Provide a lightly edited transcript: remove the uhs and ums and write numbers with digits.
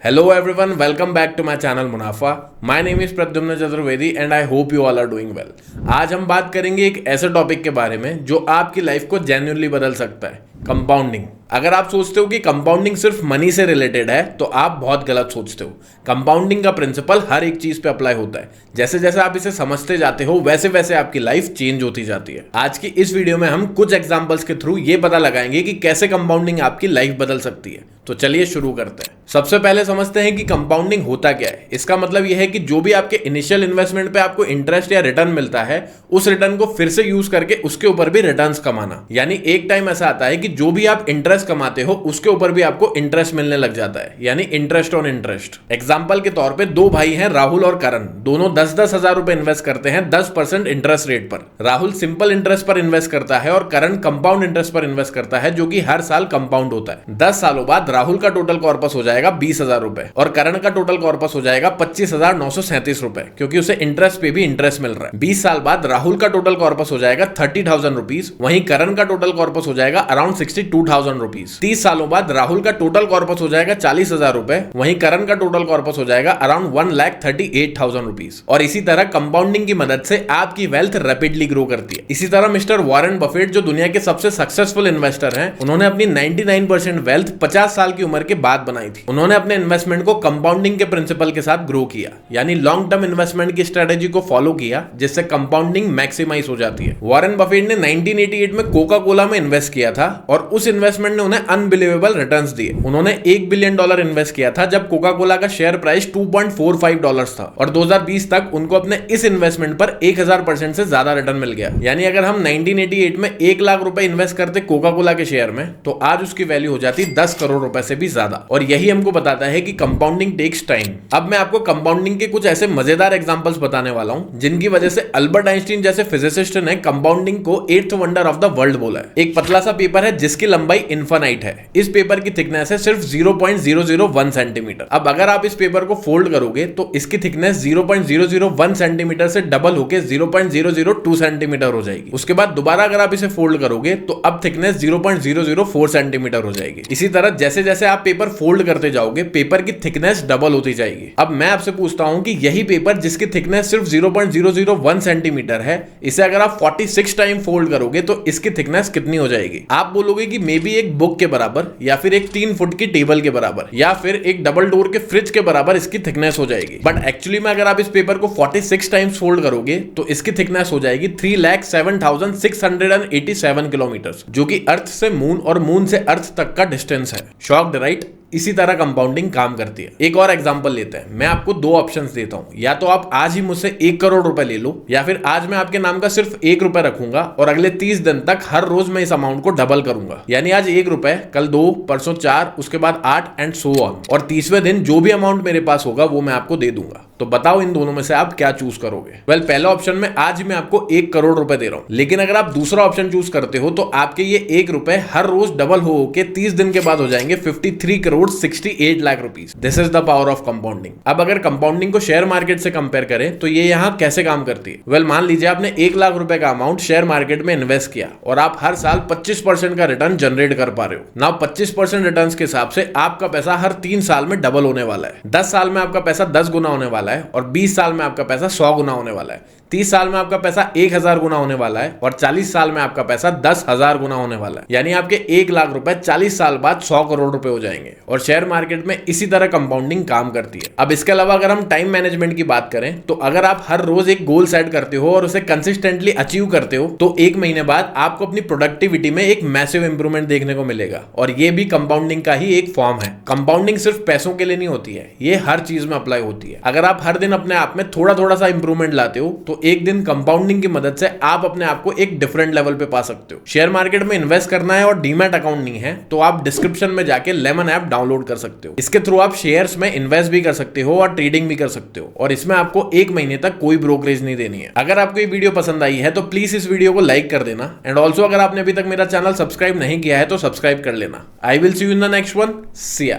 Hello everyone, welcome back to my channel मुनाफा। My name is Pradyumna Chaturvedi and I hope you all are doing well। आज हम बात करेंगे एक ऐसे टॉपिक के बारे में जो आपकी लाइफ को जेन्युइनली बदल सकता है, कंपाउंडिंग। अगर आप सोचते हो कि कंपाउंडिंग सिर्फ मनी से रिलेटेड है तो आप बहुत गलत सोचते हो। कंपाउंडिंग का प्रिंसिपल हर एक चीज पे अप्लाई होता है। जैसे जैसे आप इसे समझते जाते हो वैसे वैसे आपकी लाइफ चेंज होती जाती है। आज की इस वीडियो में हम कुछ एग्जांपल्स के थ्रू ये पता लगाएंगे कि कैसे कंपाउंडिंग आपकी लाइफ बदल सकती है। तो चलिए शुरू करते हैं। सबसे पहले समझते हैं कि कंपाउंडिंग होता क्या है। इसका मतलब यह है कि जो भी आपके इनिशियल इन्वेस्टमेंट पे आपको इंटरेस्ट या रिटर्न मिलता है उस रिटर्न को फिर से यूज करके उसके ऊपर भी रिटर्न्स कमाना। यानी एक टाइम ऐसा आता है कि जो भी आप इंटरेस्ट कमाते हो उसके ऊपर भी आपको इंटरेस्ट मिलने लग जाता है, यानी इंटरेस्ट ऑन इंटरेस्ट। एग्जाम्पल के तौर पर दो भाई हैं राहुल और करण, दोनों 10-10 हजार रुपए इन्वेस्ट करते हैं 10% इंटरेस्ट रेट पर। राहुल सिंपल इंटरेस्ट पर इन्वेस्ट करता है और करण कंपाउंड इंटरेस्ट पर इन्वेस्ट करता है जो कि हर साल कंपाउंड होता है। 10 सालों बाद राहुल का टोटल कॉर्पस हो जाएगा 20,000 रुपए और करण का टोटल कॉर्पस हो जाएगा 25,937 रुपए, क्योंकि उसे इंटरेस्ट पे भी इंटरेस्ट मिल रहा है। 20 साल बाद राहुल का टोटल कॉर्पस हो जाएगा 30,000 रुपीज, वहीं करण का टोटल कॉर्पस हो जाएगा अराउंड 62,000 रुपीज। 30 सालों बाद राहुल का टोटल कॉर्पस हो जाएगा 40,000 रुपए, वहीं करण का टोटल कॉर्पस हो जाएगा अराउंड 1,38,000 रुपीज। और इसी तरह कंपाउंडिंग की मदद से आपकी वेल्थ रैपिडली ग्रो करती है। इसी तरह मिस्टर वॉरेन बफेट जो दुनिया के सबसे सक्सेसफुल इन्वेस्टर हैं, उन्होंने अपनी 99% वेल्थ 50 साल की उम्र के बाद बनाई थी। उन्होंने अपने इन्वेस्टमेंट को कंपाउंडिंग के प्रिंसिपल के साथ ग्रो किया, यानी लॉन्ग टर्म इन्वेस्टमेंट की स्ट्रेटेजी को फॉलो किया जिससे कंपाउंडिंग मैक्सिमाइज हो जाती है। वॉरेन बफेट ने 1988 में कोका कोला में इन्वेस्ट किया था और उस इन्वेस्टमेंट ने उन्हें अनबिलीवेबल रिटर्न्स दिए। उन्होंने $1 बिलियन इन्वेस्ट किया था जब कोका कोला का शेयर प्राइस $2.45 था और 2020 तक उनको अपने इस इन्वेस्टमेंट पर 1000% से ज्यादा रिटर्न मिल गया। यानी अगर हम 1988 में 1 लाख रुपए इन्वेस्ट करते कोका कोला के शेयर में तो आज उसकी वैल्यू हो जाती 10 करोड़ रुपए से भी ज्यादा। और यही हमको बताता है कि कंपाउंडिंग टेक्स टाइम। अब मैं आपको कंपाउंडिंग के कुछ ऐसे मजेदार एग्जांपल्स बताने वाला हूं जिनकी वजह से अल्बर्ट आइंस्टीन जैसे फिजिसिस्ट ने कंपाउंडिंग को 8th wonder of the world बोला है। एक पतला सा पेपर है जिसकी लंबाई इनफाइनाइट है। इस पेपर की थिकनेस है सिर्फ 0.001 सेंटीमीटर। अब अगर आप इस पेपर को फोल्ड करोगे तो इसकी थिकनेस 0.001 सेंटीमीटर से डबल होकर 0.002 सेंटीमीटर हो जाएगी। उसके बाद दोबारा अगर आप इसे फोल्ड करोगे तो अब थिकनेस 0.004 सेंटीमीटर हो जाएगी। इसी तरह जैसे जैसे आप पेपर फोल्ड करते जाओगे पेपर की थिकनेस डबल होती जाएगी। अब मैं आपसे पूछता हूं कि यही पेपर जिसकी थिकनेस सिर्फ 0.001 सेंटीमीटर है, इसे अगर आप 46 टाइम फोल्ड करोगे तो इसकी थिकनेस कितनी हो जाएगी? आप बोलोगे कि मे बी एक बुक के बराबर, या फिर एक 3 फुट की टेबल के बराबर, या फिर एक डबल डोर के फ्रिज के बराबर इसकी थिकनेस हो जाएगी। बट एक्चुअली में अगर आप इस पेपर को 46 टाइम्स फोल्ड करोगे तो इसकी थिकनेस हो जाएगी 3,07,687 किलोमीटर, जो कि अर्थ से मून और मून से अर्थ तक का डिस्टेंस है। Shocked right? इसी तरह कंपाउंडिंग काम करती है। एक और एग्जांपल लेते हैं। मैं आपको 2 ऑप्शंस देता हूं, या तो आप आज ही मुझसे 1 करोड़ रुपए ले लो, या फिर आज मैं आपके नाम का सिर्फ 1 रुपए रखूंगा और अगले 30 दिन तक हर रोज मैं इस अमाउंट को डबल करूंगा। यानी आज 1 रुपए, कल 2, परसों 4, उसके बाद 8 एंड सो ऑन। और 30वें दिन जो भी अमाउंट मेरे पास होगा वो मैं आपको दे दूंगा। तो बताओ इन दोनों में से आप क्या चूज करोगे? वेल, पहला ऑप्शन में आज मैं आपको 1 करोड़ रुपए दे रहा हूं, लेकिन अगर आप दूसरा ऑप्शन चूज करते हो तो आपके ये 1 रुपए हर रोज डबल हो के 30 दिन के बाद हो जाएंगे 53 crore 68 lakh rupees. This is the power of compounding. अब अगर कंपाउंडिंग को शेयर मार्केट से कंपेयर करें तो ये यहाँ कैसे काम करती है? वेल, मान लीजिए आपने 1 लाख रुपए का अमाउंट शेयर मार्केट में इन्वेस्ट किया और आप हर साल 25% का रिटर्न जनरेट कर पा रहे हो। नाउ 25% रिटर्न के हिसाब से आपका पैसा हर 3 साल में डबल होने वाला है। 10 साल में आपका पैसा 10 गुना होने वाला है और 20 साल में आपका पैसा 100 गुना होने वाला है। 30 साल में आपका पैसा 1000 गुना होने वाला है और 40 साल में आपका पैसा 10,000 गुना होने वाला है। यानी आपके 1 लाख रुपए 40 साल बाद 100 करोड़ रुपए हो जाएंगे। और शेयर मार्केट में इसी तरह कंपाउंडिंग काम करती है। अब इसके अलावा अगर हम टाइम मैनेजमेंट की बात करें तो अगर आप हर रोज एक गोल सेट करते हो और उसे कंसिस्टेंटली अचीव करते हो तो 1 महीने बाद आपको अपनी प्रोडक्टिविटी में एक मैसिव इंप्रूवमेंट देखने को मिलेगा। और ये भी कंपाउंडिंग का ही एक फॉर्म है। कंपाउंडिंग सिर्फ पैसों के लिए नहीं होती है, ये हर चीज में अप्लाई होती है। अगर आप हर दिन अपने आप में थोड़ा थोड़ा सा इंप्रूवमेंट लाते हो तो एक दिन कंपाउंडिंग की मदद से आप अपने आप को एक डिफरेंट लेवल पे पा सकते हो। शेयर मार्केट में इन्वेस्ट करना है और डीमैट अकाउंट नहीं है तो आप डिस्क्रिप्शन में जाके लेमन ऐप डाउनलोड कर सकते हो। इसके थ्रू आप शेयर्स में इन्वेस्ट भी कर सकते हो और ट्रेडिंग भी कर सकते हो और इसमें आपको 1 महीने तक कोई ब्रोकरेज नहीं देनी है। अगर आपको ये वीडियो पसंद आई है तो प्लीज इस वीडियो को लाइक कर देना एंड ऑल्सो अगर आपने अभी तक मेरा चैनल सब्सक्राइब नहीं किया है तो सब्सक्राइब कर लेना। I will see you in the next one. See या।